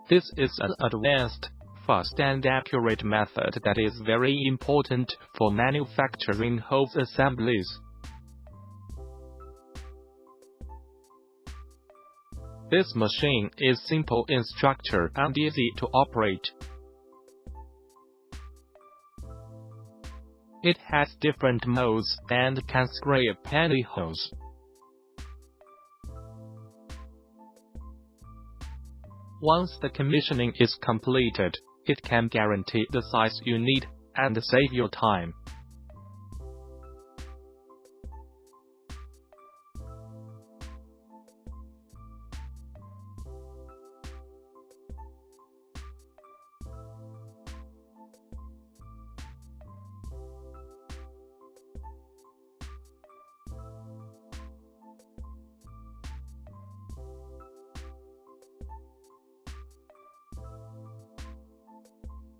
This is an advanced, fast and accurate method that is very important for manufacturing hose assemblies. This machine is simple in structure and easy to operate. It has different modes and can scrape any hose. Once the commissioning is completed, it can guarantee the size you need and save your time.